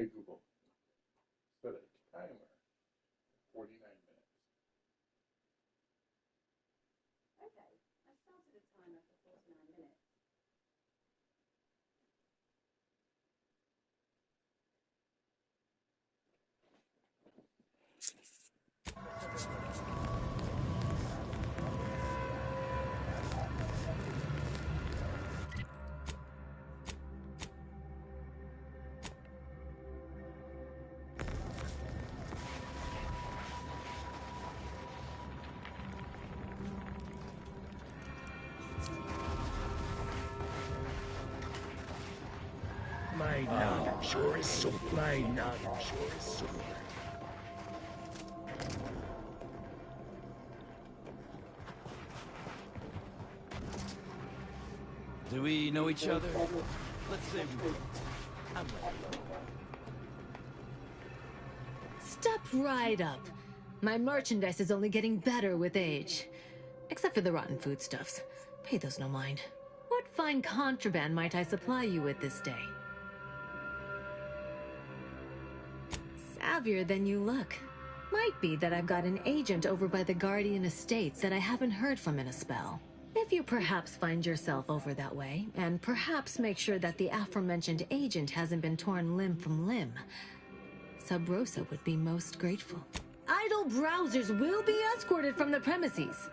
Hey Google, set a timer. 49 minutes. Okay, I started a timer for 49 minutes. My name sure is super. My name sure is super. Do we know each other? Let's say we do. I'm ready. Step right up. My merchandise is only getting better with age. Except for the rotten foodstuffs. Pay those no mind. What fine contraband might I supply you with this day? Savvier than you look. Might be that I've got an agent over by the Guardian Estates that I haven't heard from in a spell. If you perhaps find yourself over that way, and perhaps make sure that the aforementioned agent hasn't been torn limb from limb, Sub Rosa would be most grateful. Idle browsers will be escorted from the premises.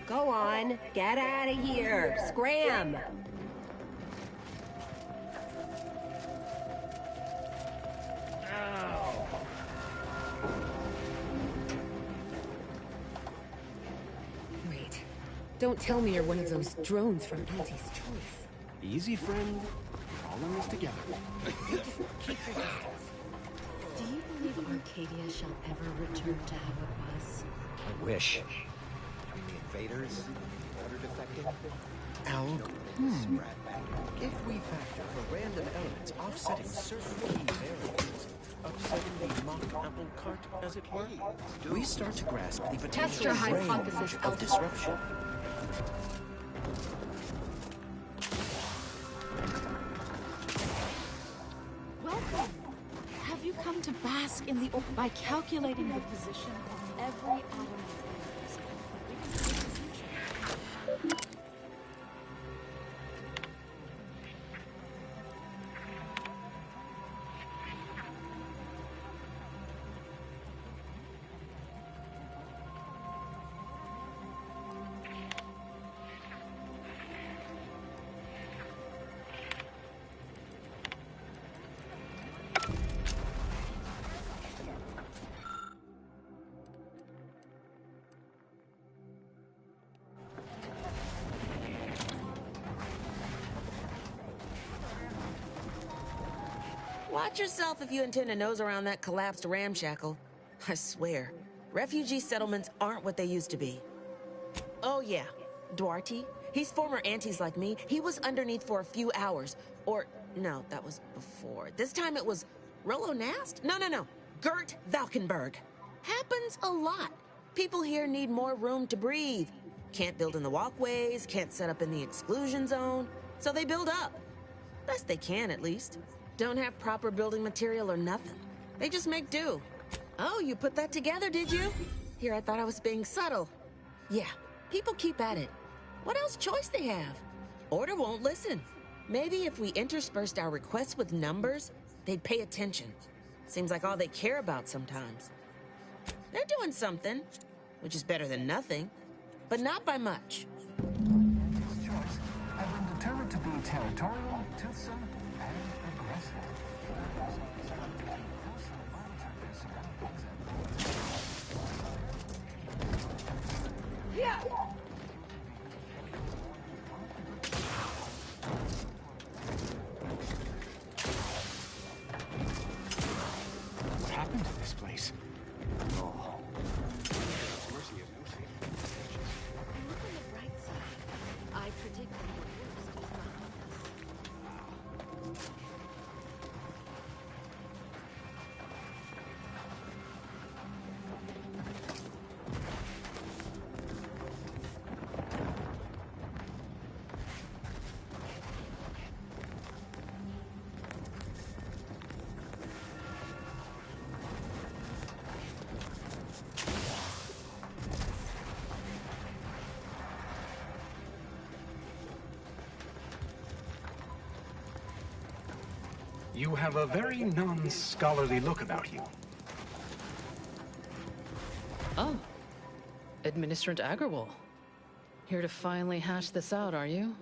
Go on, get out of here. Scram! Wait, don't tell me you're one of those drones from Auntie's Choice. Easy, friend. We're all in this together. You just keep your distance. Do you believe Arcadia shall ever return to how it was? I wish. The invaders, the order defected. Al, If we factor for random elements offsetting certain key variables, upsetting the mock apple cart, as it were, we start to grasp the Test your potential hypothesis, range of Alpha. disruption. Welcome. Have you come to bask in the by calculating the position of every atom of things? Watch yourself if you intend to nose around that collapsed ramshackle. I swear, refugee settlements aren't what they used to be. Oh yeah, Duarte. He's former aunties like me. He was underneath for a few hours. Or, no, that was before. This time it was Rollo Nast? No. Gert Valkenberg. Happens a lot. People here need more room to breathe. Can't build in the walkways, can't set up in the exclusion zone. So they build up. Best they can, at least. Don't have proper building material or nothing. They just make do. Oh, you put that together, did you? Here, I thought I was being subtle. Yeah, people keep at it. What else choice they have? Order won't listen. Maybe if we interspersed our requests with numbers, they'd pay attention. Seems like all they care about sometimes. They're doing something, which is better than nothing, but not by much. His choice had been determined to be territorial, toothsome, and aggressive. Yeah! place. Oh. Mercy is no safe. Look on the bright side. I predicted the worst was behind us. You have a very non-scholarly look about you. Oh. Administrant Agrawal. Here to finally hash this out, are you?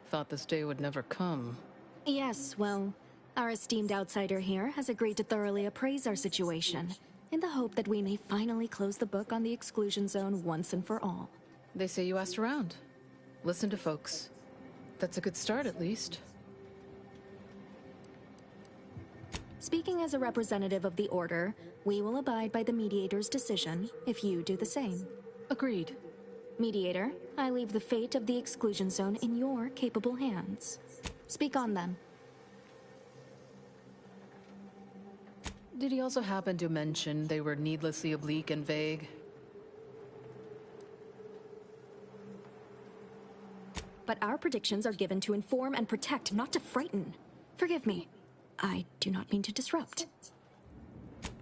Thought this day would never come. Yes, well, our esteemed outsider here has agreed to thoroughly appraise our situation, in the hope that we may finally close the book on the exclusion zone once and for all. They say you asked around. Listen to folks. That's a good start, at least. Speaking as a representative of the Order, we will abide by the Mediator's decision if you do the same. Agreed. Mediator, I leave the fate of the exclusion zone in your capable hands. Speak on then. Did he also happen to mention they were needlessly oblique and vague? But our predictions are given to inform and protect, not to frighten. Forgive me. I do not mean to disrupt.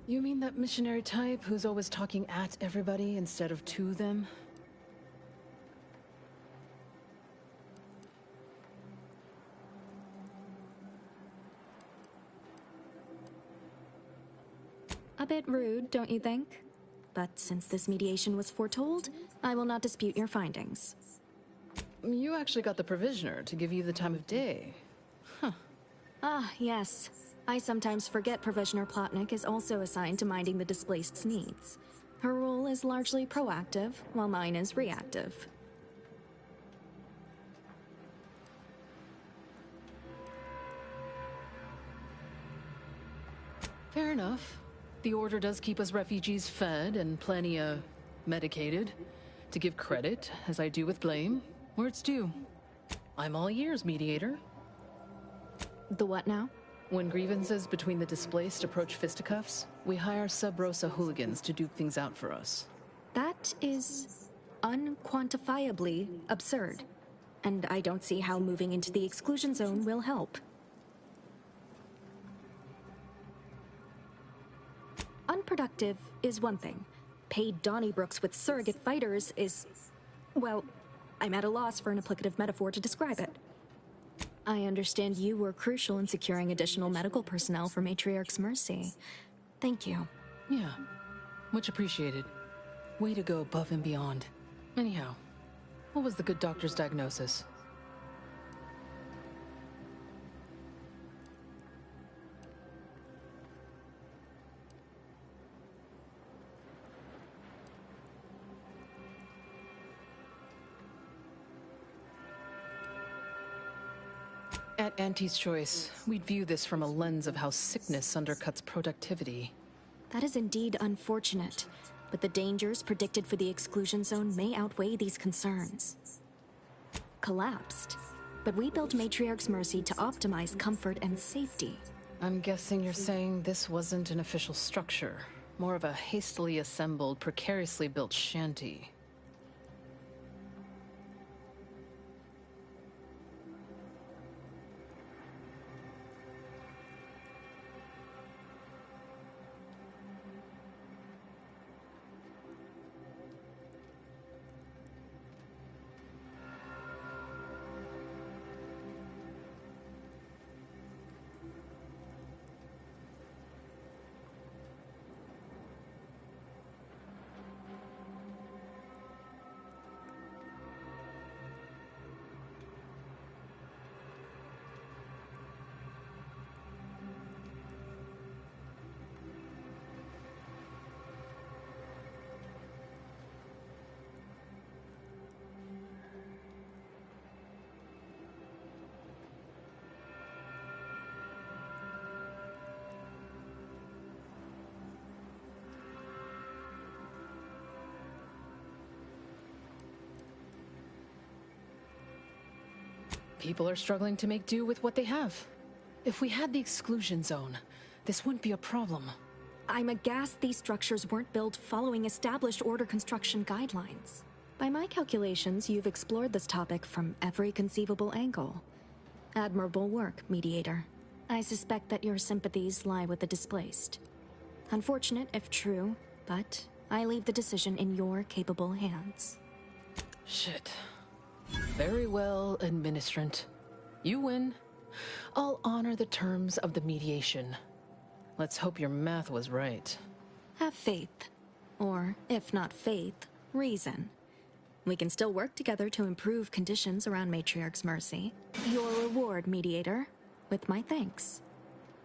You mean that missionary type who's always talking at everybody instead of to them? A bit rude, don't you think? But since this mediation was foretold, I will not dispute your findings. You actually got the Provisioner to give you the time of day. Huh. Ah, yes. I sometimes forget Provisioner Plotnik is also assigned to minding the displaced's needs. Her role is largely proactive, while mine is reactive. Fair enough. The Order does keep us refugees fed and plenty, medicated. To give credit, as I do with blame, where it's due. I'm all ears, Mediator. The what now? When grievances between the displaced approach fisticuffs, we hire Sub Rosa hooligans to duke things out for us. That is unquantifiably absurd. And I don't see how moving into the exclusion zone will help. Unproductive is one thing. Paid Donnybrooks with surrogate fighters is... well, I'm at a loss for an applicative metaphor to describe it. I understand you were crucial in securing additional medical personnel for Matriarch's mercy. Thank you. Yeah, much appreciated. Way to go above and beyond. Anyhow, what was the good doctor's diagnosis? At Auntie's choice, we'd view this from a lens of how sickness undercuts productivity. That is indeed unfortunate, but the dangers predicted for the exclusion zone may outweigh these concerns. Collapsed, but we built Matriarch's Mercy to optimize comfort and safety. I'm guessing you're saying this wasn't an official structure, more of a hastily assembled, precariously built shanty. People are struggling to make do with what they have. If we had the exclusion zone, this wouldn't be a problem. I'm aghast these structures weren't built following established order construction guidelines. By my calculations, you've explored this topic from every conceivable angle. Admirable work, Mediator. I suspect that your sympathies lie with the displaced. Unfortunate if true, but I leave the decision in your capable hands. Shit. Very well, Administrant. You win. I'll honor the terms of the mediation. Let's hope your math was right. Have faith. Or, if not faith, reason. We can still work together to improve conditions around Matriarch's mercy. Your reward, Mediator, with my thanks.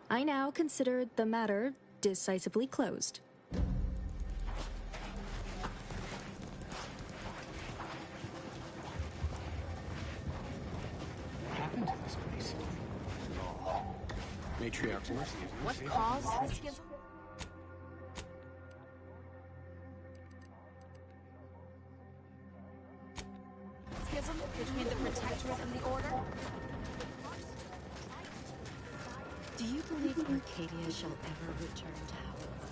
I now consider the matter decisively closed. What happened to this place? Matriarch's mercy. What caused the schism? Schism between the Protectorate and the Order? Do you believe Arcadia shall ever return to how it was?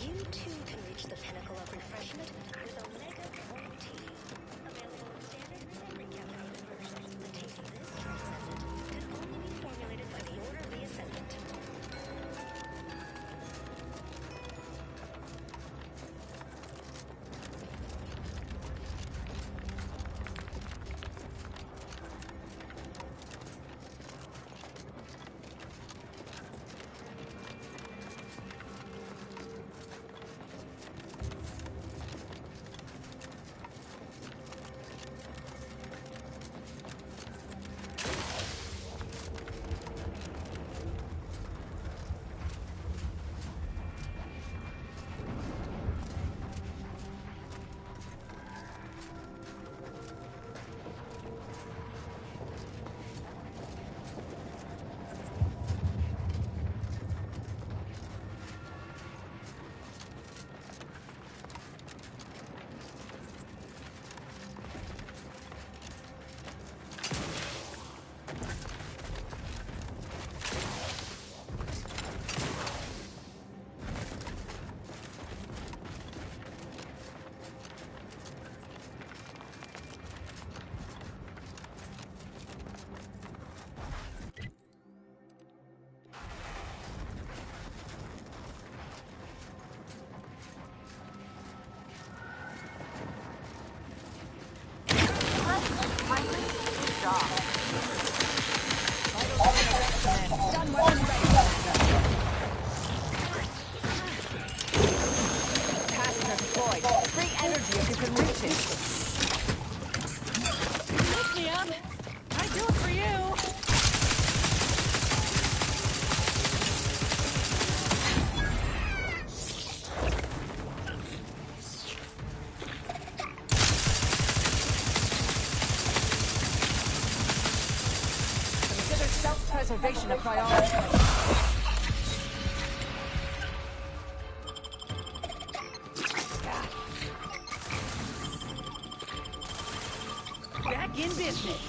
You too can reach the pinnacle of refreshment with Omega Green Tea. Available in standard and recaffeinated versions. The taste of this Ascendant can only be formulated by the Order of the Ascendant. Self-preservation a priority. Back in business.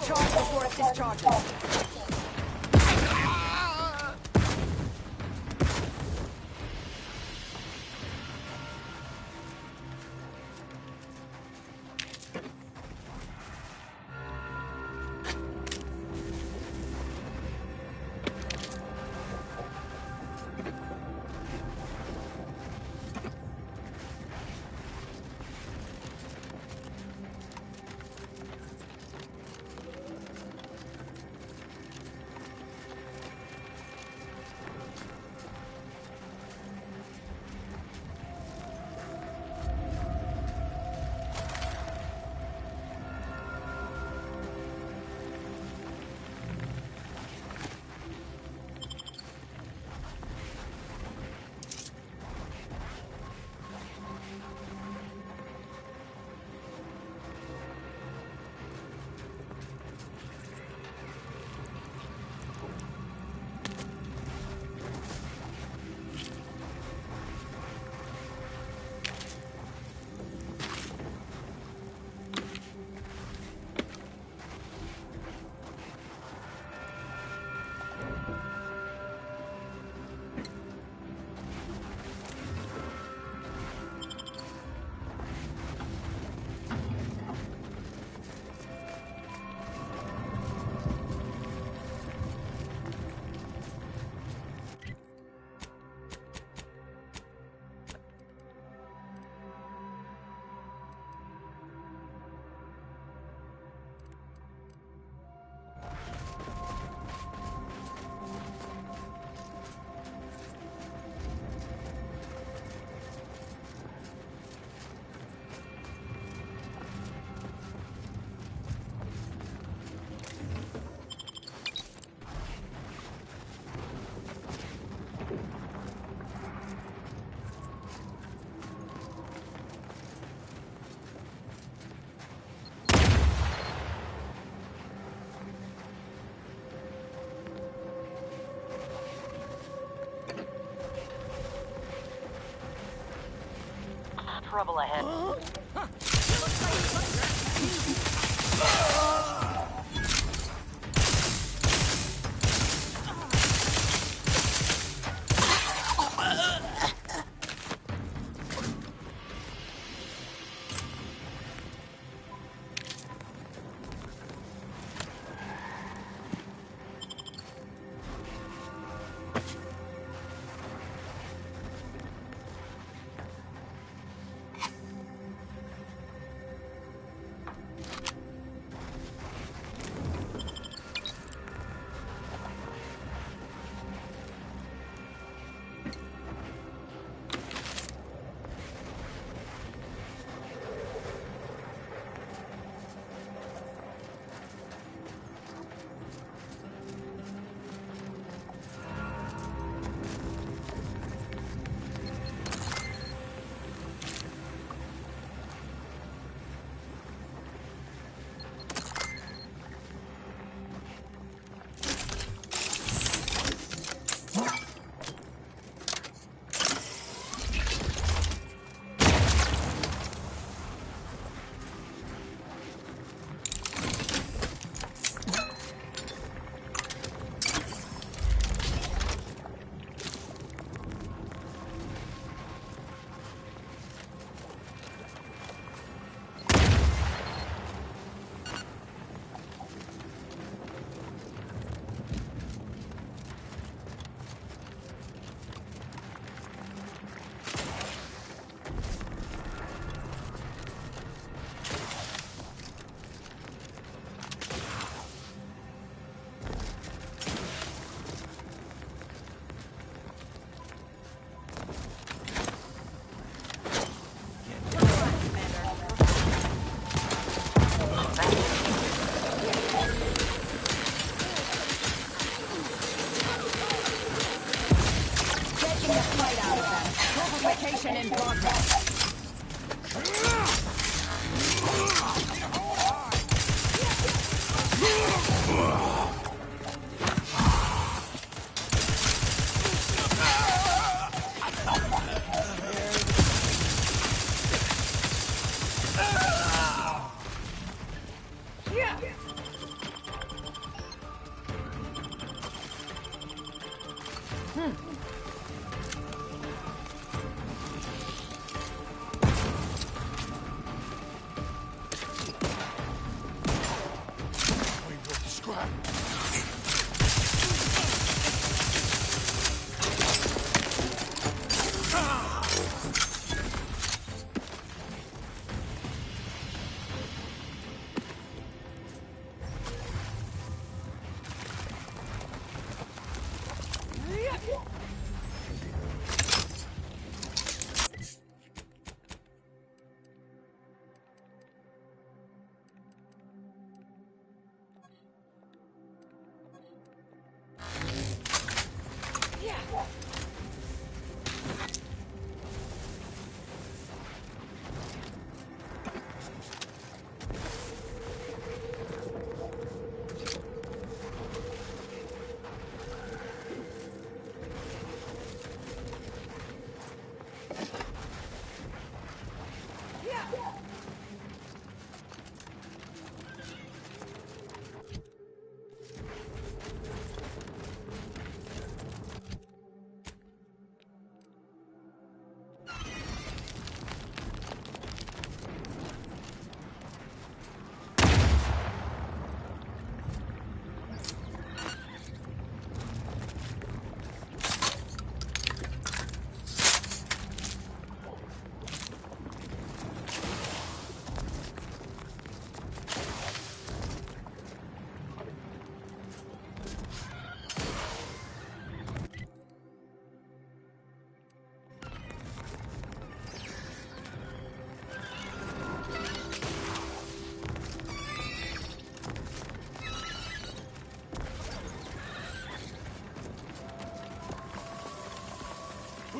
Charge before it discharges. Trouble ahead. Mission in progress.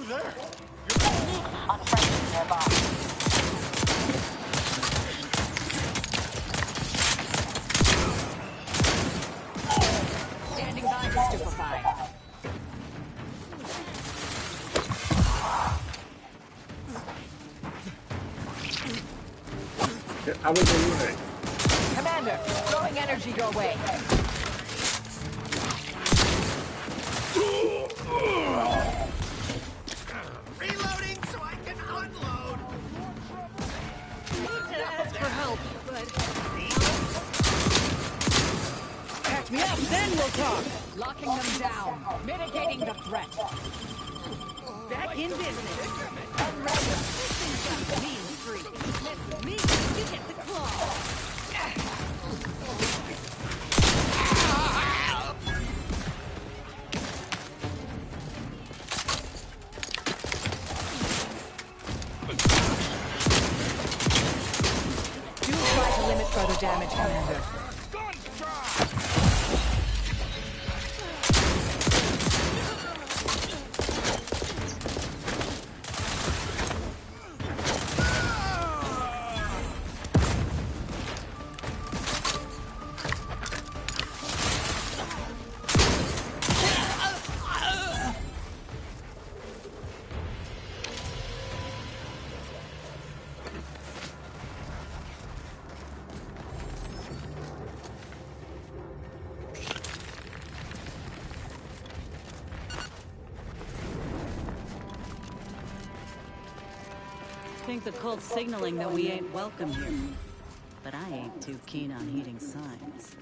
there? Unfriendly nearby. Standing by to stupefy. I was a unit. Commander, throwing energy your way. Reloading so I can unload. Need to ask for help, but catch me up, then we'll talk. Locking them down, mitigating the threat. Back in business. Mean streak. Let me, you get the claw. Do try to limit further damage, Commander. Think the cult's signaling that we ain't welcome here. But I ain't too keen on heeding signs.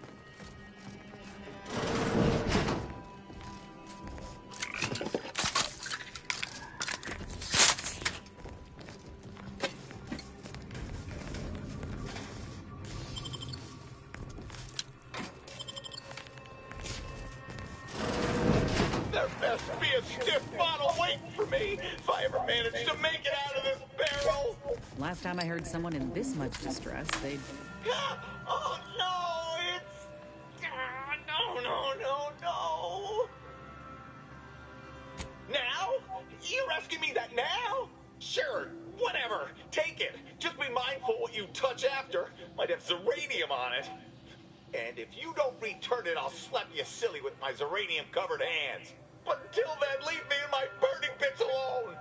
There best be a stiff bottle waiting for me if I ever manage to make it out of this barrel. Last time I heard someone in this much distress, they'd... Oh no, it's... No. Now? You're asking me that now? Sure, whatever. Take it. Just be mindful what you touch after. Might have zeranium on it. And if you don't return it, I'll slap you silly with my zeranium-covered hands. But until then, leave me in my burning pits alone.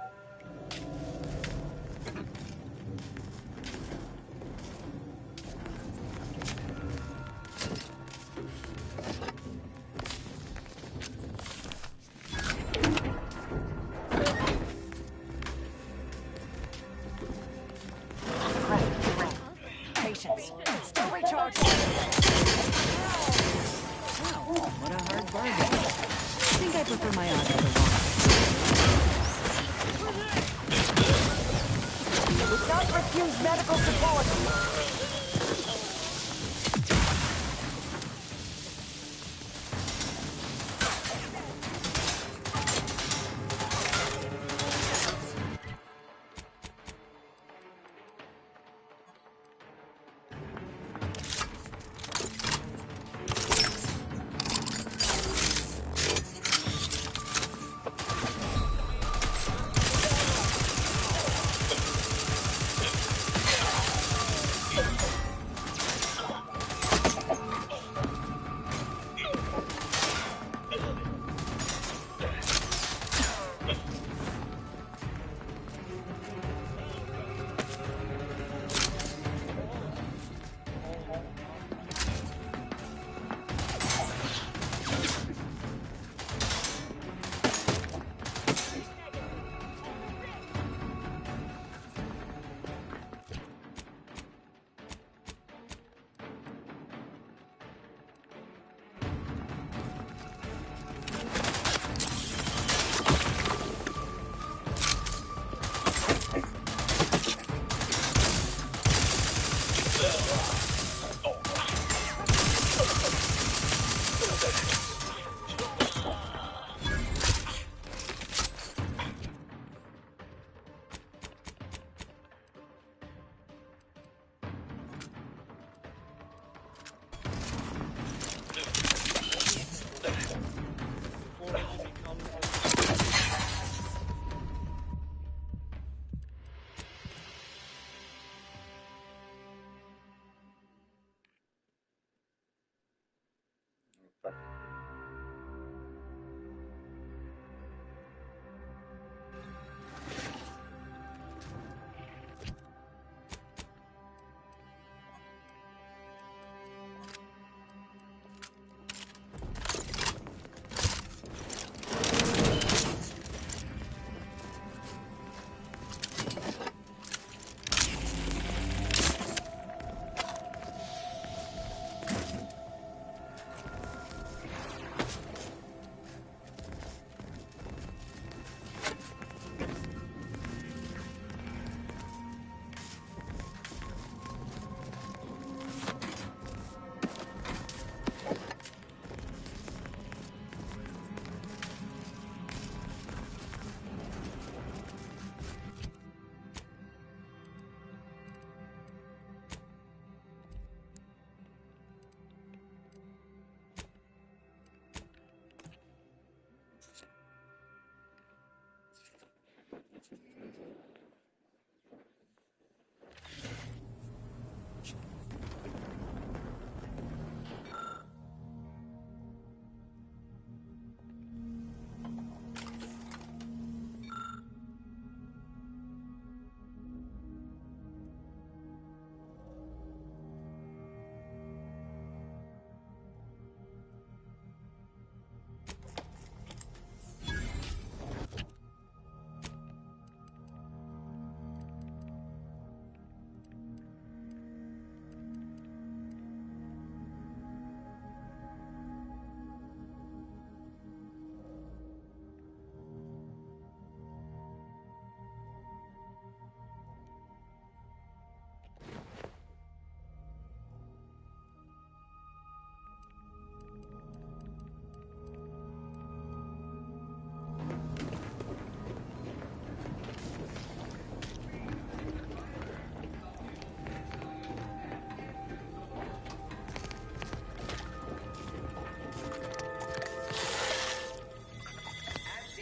prefer my odds otherwise. We can't refuse medical support.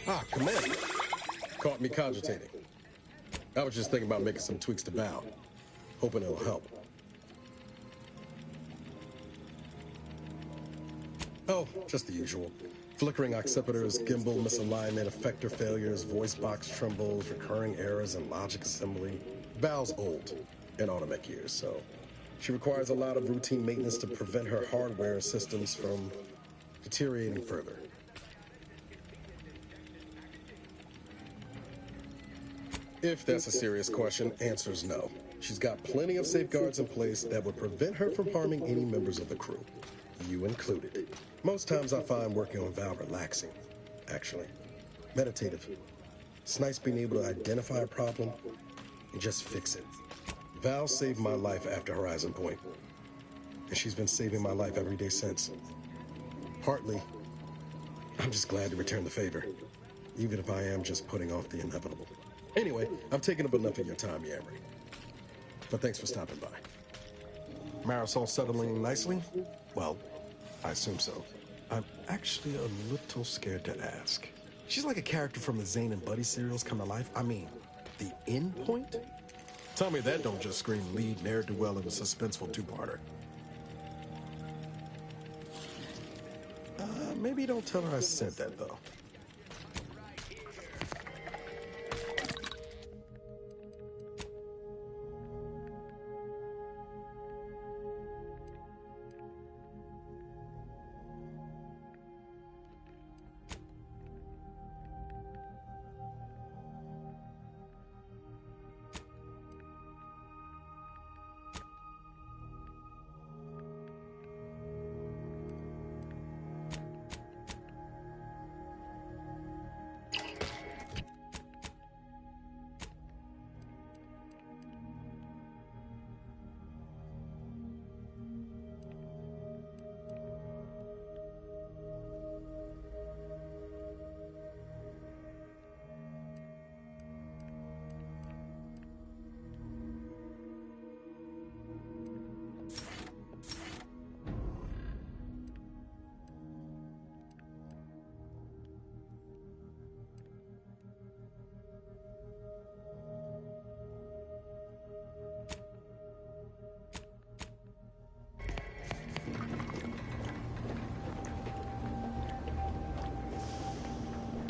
Ah, command. Caught me cogitating. I was just thinking about making some tweaks to Val. Hoping it'll help. Oh, just the usual. Flickering occipiters, gimbal misalignment, effector failures, voice box trembles, recurring errors in logic assembly. Val's old, in automatic years, so she requires a lot of routine maintenance to prevent her hardware systems from deteriorating further. If that's a serious question, answer's no. She's got plenty of safeguards in place that would prevent her from harming any members of the crew, you included. Most times I find working on Val relaxing. actually. Meditative. It's nice being able to identify a problem and just fix it. Val saved my life after Horizon Point, and she's been saving my life every day since. Partly, I'm just glad to return the favor, even if I am just putting off the inevitable. Anyway, I've taken up enough of your time, Yamri. But thanks for stopping by. Marisol settling nicely? Well, I assume so. I'm actually a little scared to ask. She's like a character from the Zane and Buddy serials come to life. I mean, the end point? Tell me that don't just scream lead ne'er-do-well of a suspenseful two-parter. Maybe don't tell her I said that, though.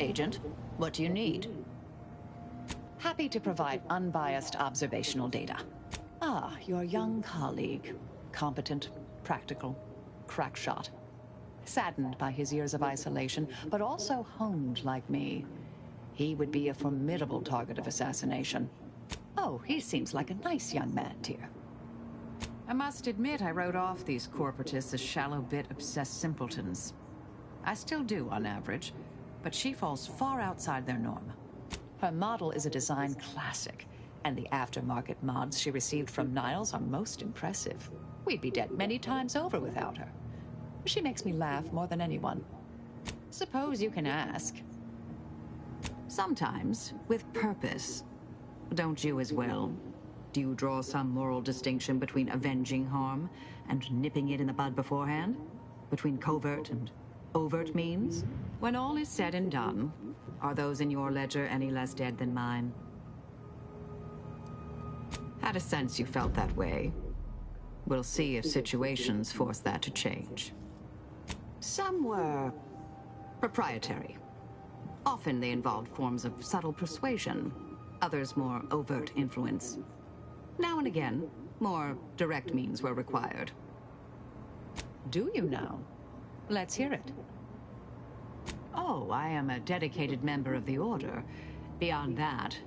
Agent, what do you need? Happy to provide unbiased observational data. Ah, your young colleague. Competent, practical, crack shot. Saddened by his years of isolation, but also honed like me. He would be a formidable target of assassination. Oh, he seems like a nice young man, dear. I must admit I wrote off these corporatists as shallow bit obsessed simpletons. I still do, on average, but she falls far outside their norm. Her model is a design classic, and the aftermarket mods she received from Niles are most impressive. We'd be dead many times over without her. She makes me laugh more than anyone. Suppose you can ask. Sometimes, with purpose. Don't you as well? Do you draw some moral distinction between avenging harm and nipping it in the bud beforehand? Between covert and overt means? When all is said and done, are those in your ledger any less dead than mine? Had a sense you felt that way. We'll see if situations force that to change. Some were proprietary. Often they involved forms of subtle persuasion, others more overt influence. Now and again, more direct means were required. Do you now? Let's hear it. Oh, I am a dedicated member of the Order. Beyond that,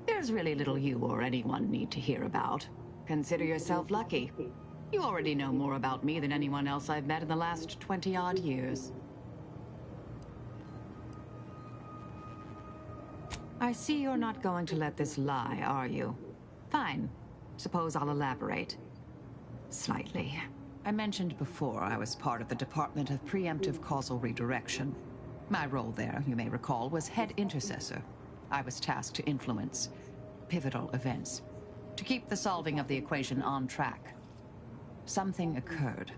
there's really little you or anyone need to hear about. Consider yourself lucky. You already know more about me than anyone else I've met in the last 20-odd years. I see you're not going to let this lie, are you? Fine. Suppose I'll elaborate. Slightly. I mentioned before I was part of the Department of Preemptive Causal Redirection. My role there, you may recall, was head intercessor. I was tasked to influence pivotal events, to keep the solving of the equation on track. Something occurred.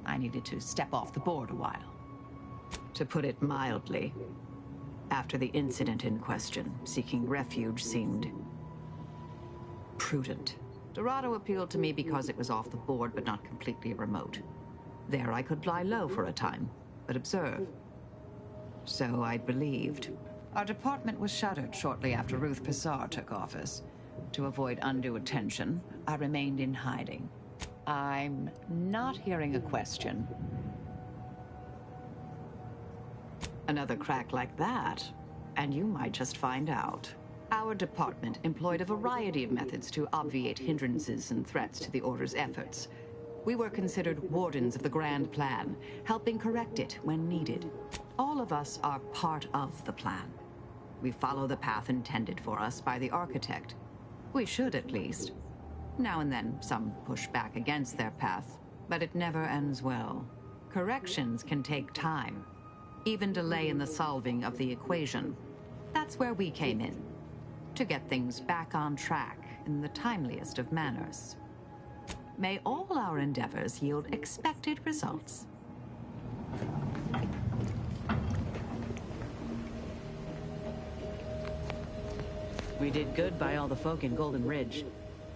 I needed to step off the board a while. To put it mildly, after the incident in question, seeking refuge seemed prudent. Dorado appealed to me because it was off the board but not completely remote. There I could lie low for a time, but observe. So I believed. Our department was shuttered shortly after Ruth Pissar took office. To avoid undue attention, I remained in hiding. I'm not hearing a question. Another crack like that, and you might just find out. Our department employed a variety of methods to obviate hindrances and threats to the Order's efforts. We were considered wardens of the grand plan, helping correct it when needed. All of us are part of the plan. We follow the path intended for us by the architect. We should, at least. Now and then, some push back against their path, but it never ends well. Corrections can take time, even delay in the solving of the equation. That's where we came in, to get things back on track in the timeliest of manners. May all our endeavors yield expected results. We did good by all the folk in Golden Ridge.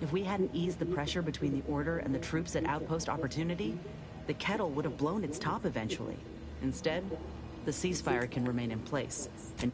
If we hadn't eased the pressure between the Order and the troops at Outpost Opportunity, the kettle would have blown its top eventually. Instead, the ceasefire can remain in place. And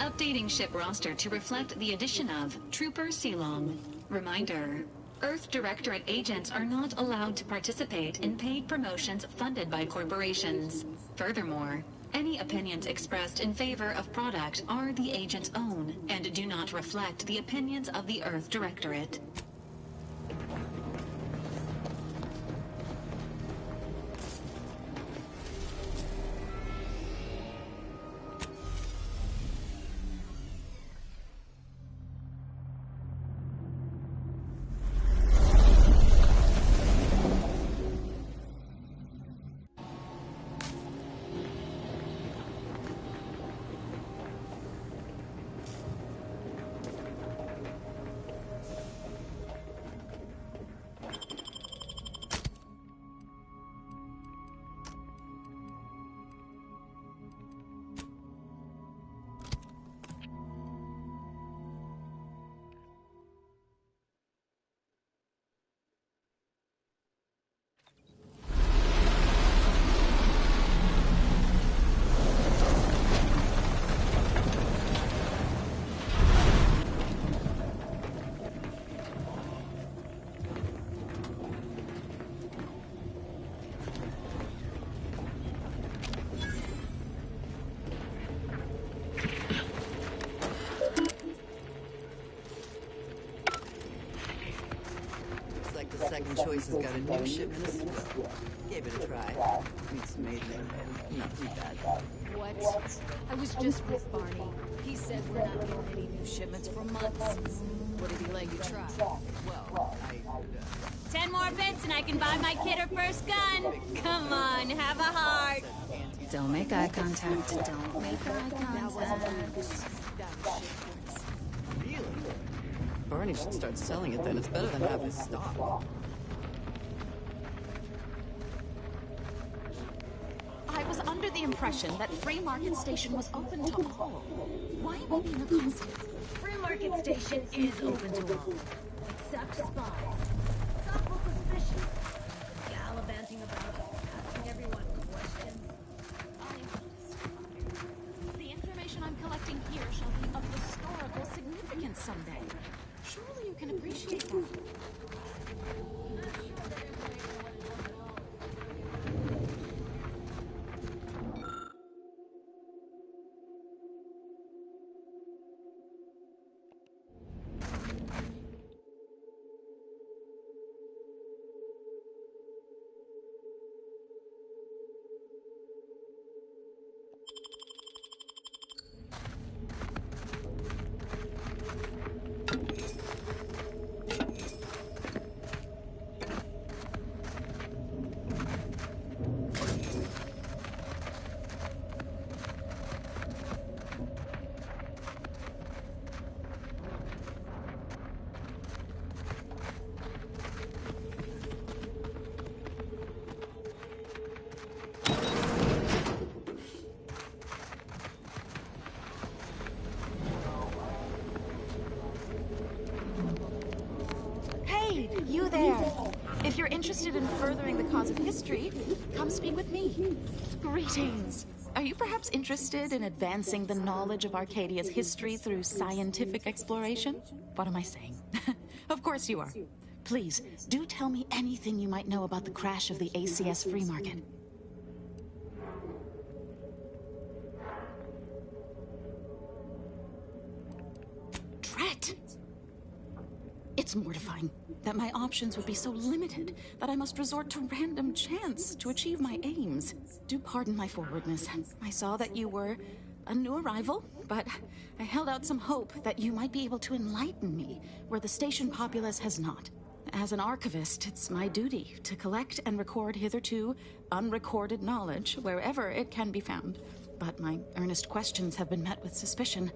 Updating ship roster to reflect the addition of Trooper Ceylon. Reminder: Earth Directorate agents are not allowed to participate in paid promotions funded by corporations. Furthermore, any opinions expressed in favor of product are the agent's own and do not reflect the opinions of the Earth Directorate. Second choice has got a new shipment of snow. Gave it a try. It's made it not too bad. What? I was just with Barney. He said we're not getting any new shipments for months. What did he let you try? Well, 10 more bits and I can buy my kid her first gun. Come on, have a heart. Don't make eye contact. Don't make eye contact. Really? Barney should start selling it then. It's better than half his stock. I was under the impression that Free Market Station was open to all. Why am I being accosted? Free Market Station is open to all, except spies. It's awful suspicious. Gallivanting about, asking everyone questions. The information I'm collecting here shall be of historical significance someday. Surely you can appreciate that. You there! If you're interested in furthering the cause of history, come speak with me. Greetings. Are you perhaps interested in advancing the knowledge of Arcadia's history through scientific exploration? What am I saying? Of course you are. Please, do tell me anything you might know about the crash of the ACS free market. Drat! It's mortifying that my options would be so limited that I must resort to random chance to achieve my aims. Do pardon my forwardness. I saw that you were a new arrival, but I held out some hope that you might be able to enlighten me where the station populace has not. As an archivist, it's my duty to collect and record hitherto unrecorded knowledge wherever it can be found. But my earnest questions have been met with suspicion.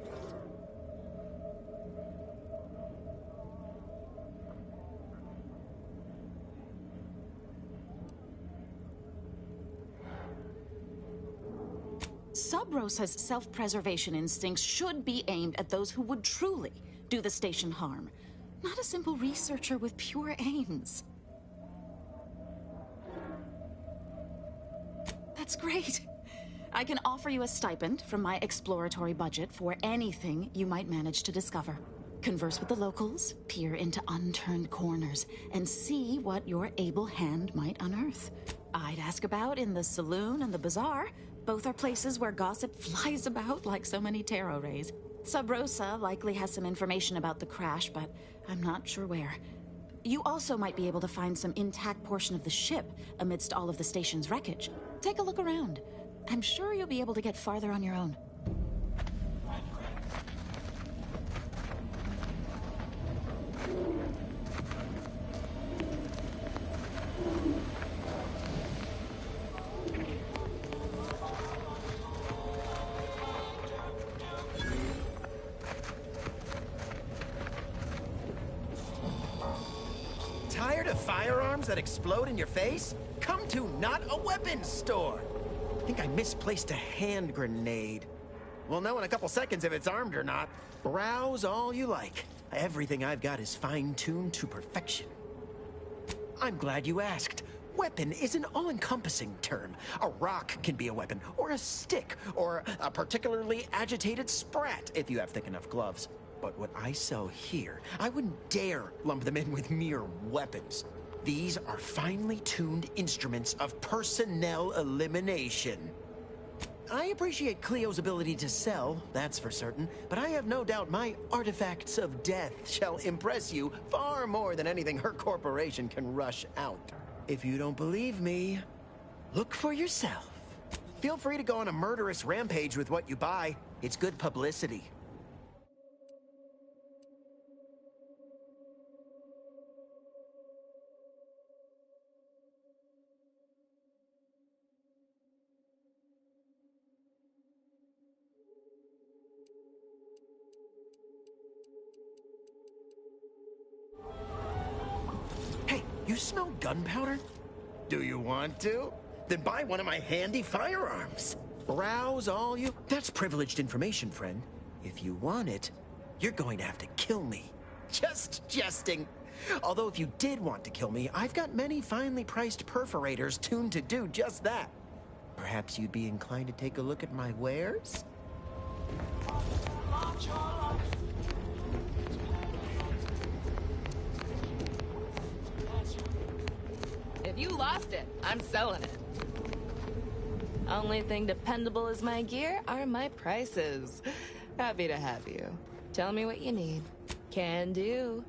Sub Rosa's self-preservation instincts should be aimed at those who would truly do the station harm, not a simple researcher with pure aims. That's great. I can offer you a stipend from my exploratory budget for anything you might manage to discover. Converse with the locals, peer into unturned corners, and see what your able hand might unearth. I'd ask about in the saloon and the bazaar. Both are places where gossip flies about like so many tarot rays. Sub Rosa likely has some information about the crash, but I'm not sure where. You also might be able to find some intact portion of the ship amidst all of the station's wreckage. Take a look around. I'm sure you'll be able to get farther on your own. Tired of firearms that explode in your face? Come to Not a Weapons store. I think I misplaced a hand grenade. We'll know in a couple seconds if it's armed or not. Browse all you like. Everything I've got is fine-tuned to perfection. I'm glad you asked. Weapon is an all-encompassing term. A rock can be a weapon, or a stick, or a particularly agitated sprat if you have thick enough gloves. But what I sell here, I wouldn't dare lump them in with mere weapons. These are finely tuned instruments of personnel elimination. I appreciate Cleo's ability to sell, that's for certain, but I have no doubt my artifacts of death shall impress you far more than anything her corporation can rush out. If you don't believe me, look for yourself. Feel free to go on a murderous rampage with what you buy. It's good publicity. Hey, you smell gunpowder? Do you want to? Then buy one of my handy firearms. Browse all you... That's privileged information, friend. If you want it, you're going to have to kill me. Just jesting. Although if you did want to kill me, I've got many finely priced perforators tuned to do just that. Perhaps you'd be inclined to take a look at my wares? If you lost it, I'm selling it. Only thing dependable as my gear are my prices. Happy to have you. Tell me what you need. Can do.